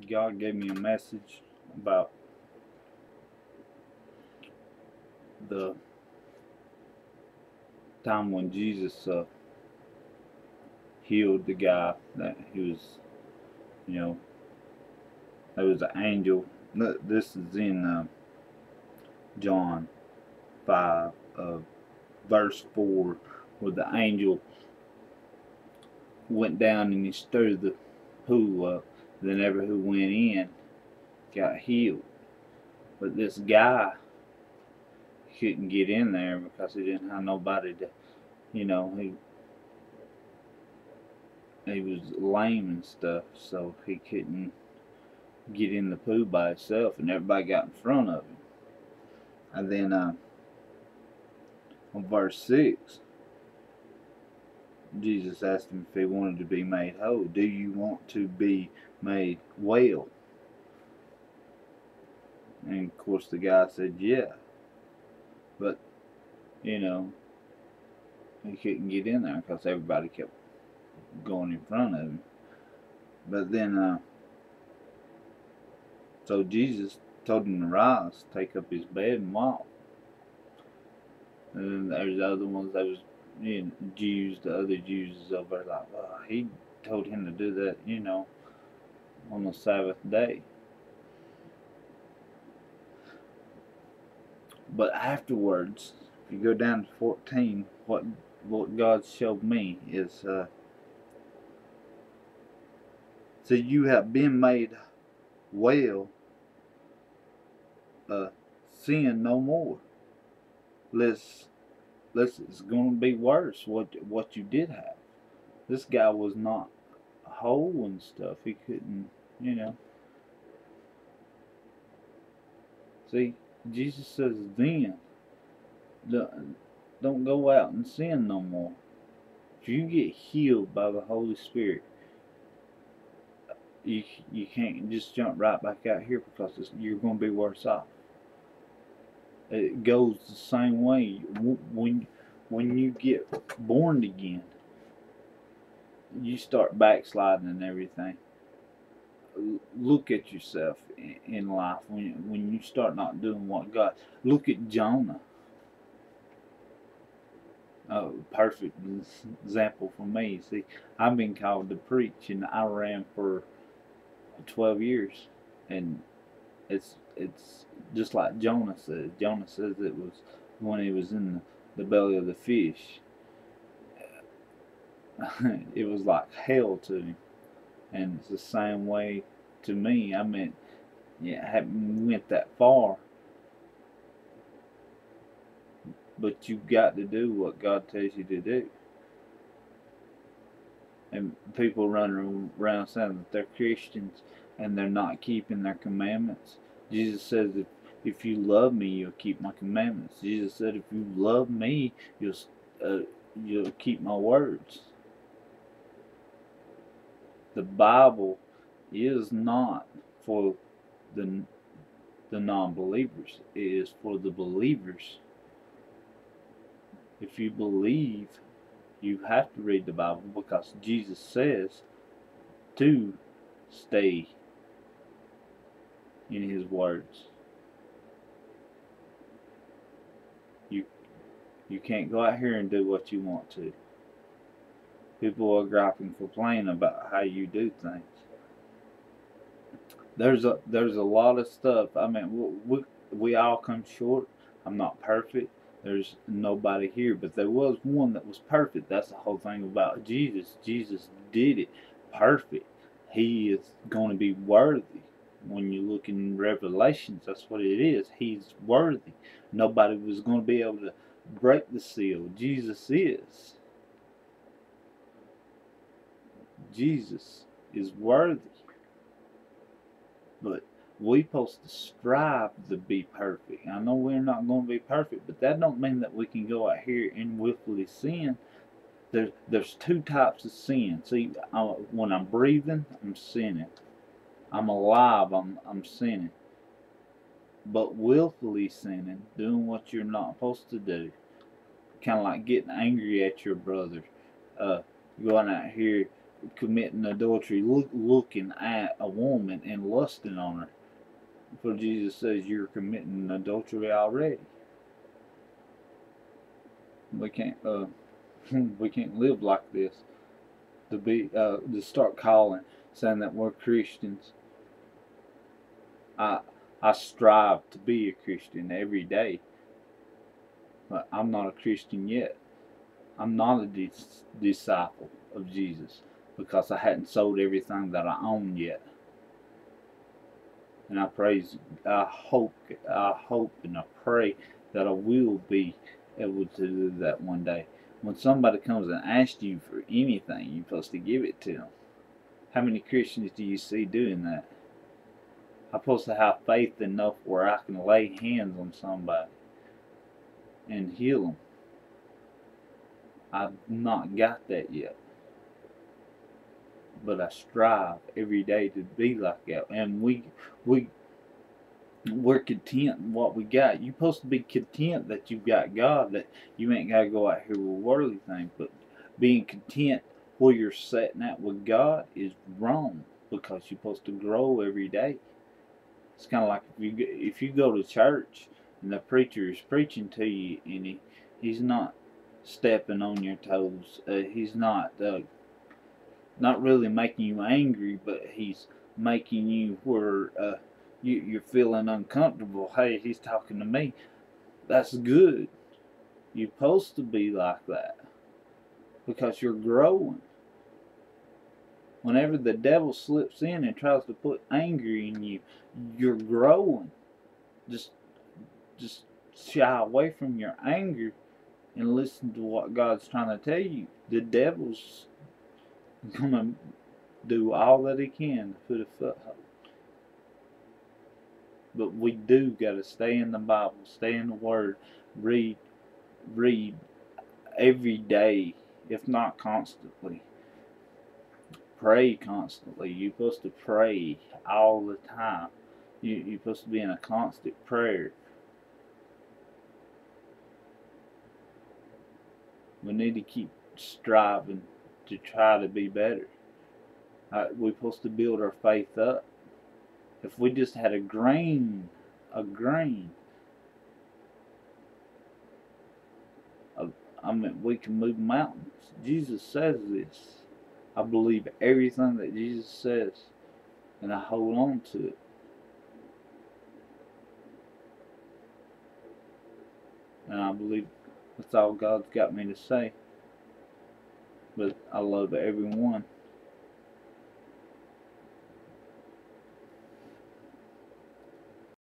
God gave me a message about the time when Jesus healed the guy that he was, you know, there was an angel. This is in John 5, verse 4, where the angel went down and he stirred the pool up. Then everyone who went in got healed. But this guy couldn't get in there because he didn't have nobody to, he was lame and stuff, so he couldn't get in the pool by himself, and everybody got in front of him. And then on verse 6, Jesus asked him if he wanted to be made whole. Do you want to be made well? And of course the guy said yeah. But, he couldn't get in there because everybody kept going in front of him. But then, so Jesus told him to rise, take up his bed and walk. And then there's the other ones that was, Jews, the other Jews is over there like, well, he told him to do that, on the Sabbath day. But afterwards, if you go down to 14, what God showed me is, so you have been made well, sin no more. Lest it's going to be worse what you did have. This guy was not whole and stuff. He couldn't, See, Jesus says then, don't go out and sin no more. If you get healed by the Holy Spirit, you can't just jump right back out here because you're going to be worse off. It goes the same way when you get born again. You start backsliding and everything. Look at yourself in life when you start not doing what God. Look at Jonah. Perfect example for me. See, I've been called to preach, and I ran for 12 years, and it's just like Jonah says. Jonah says it was when he was in the belly of the fish. It was like hell to him, and it's the same way to me. I mean, I haven't went that far, but you got to do what God tells you to do. And people run around saying that they're Christians and they're not keeping their commandments. Jesus says, if you love me, you'll keep my commandments. Jesus said, if you love me, you'll keep my words. The Bible is not for the non-believers. It is for the believers. If you believe, you have to read the Bible because Jesus says to stay in His words. You can't go out here and do what you want to. People are griping and complaining about how you do things. There's a lot of stuff. I mean, we all come short. I'm not perfect. There's nobody here, but there was one that was perfect. That's the whole thing about Jesus. Jesus did it perfect. He is going to be worthy. When you look in Revelations, that's what it is. He's worthy. Nobody was going to be able to break the seal. Jesus is. Jesus is worthy. But we're supposed to strive to be perfect. I know we're not going to be perfect, but that don't mean that we can go out here and willfully sin. There's two types of sin. See, when I'm breathing, I'm sinning. I'm alive, I'm sinning. But willfully sinning, doing what you're not supposed to do, kind of like getting angry at your brother, going out here committing adultery, looking at a woman and lusting on her. For Jesus says you're committing adultery already. We can't we can't live like this. To start calling, saying that we're Christians. I strive to be a Christian every day, but I'm not a Christian yet. I'm not a disciple of Jesus because I hadn't sold everything that I own yet. And I hope and I pray that I will be able to do that one day. When somebody comes and asks you for anything, you're supposed to give it to them. How many Christians do you see doing that? I'm supposed to have faith enough where I can lay hands on somebody and heal them. I've not got that yet. But I strive every day to be like that. And we're content in what we got. You're supposed to be content that you've got God, that you ain't got to go out here with worldly things. But being content where you're sitting at with God is wrong because you're supposed to grow every day. It's kind of like if you go to church and the preacher is preaching to you and he's not stepping on your toes. He's not really making you angry, but he's making you where you're feeling uncomfortable. Hey, he's talking to me. That's good. You're supposed to be like that because you're growing. Whenever the devil slips in and tries to put anger in you, you're growing. Just shy away from your anger and listen to what God's trying to tell you. The devil's gonna do all that he can to put a foothold. But we do gotta stay in the Bible, stay in the Word, read every day, if not constantly. Pray constantly. You're supposed to pray all the time. You're supposed to be in a constant prayer. We need to keep striving to try to be better. We're supposed to build our faith up. If we just had a grain of, we can move mountains. Jesus says this. I believe everything that Jesus says, and I hold on to it. And I believe that's all God's got me to say. But I love everyone.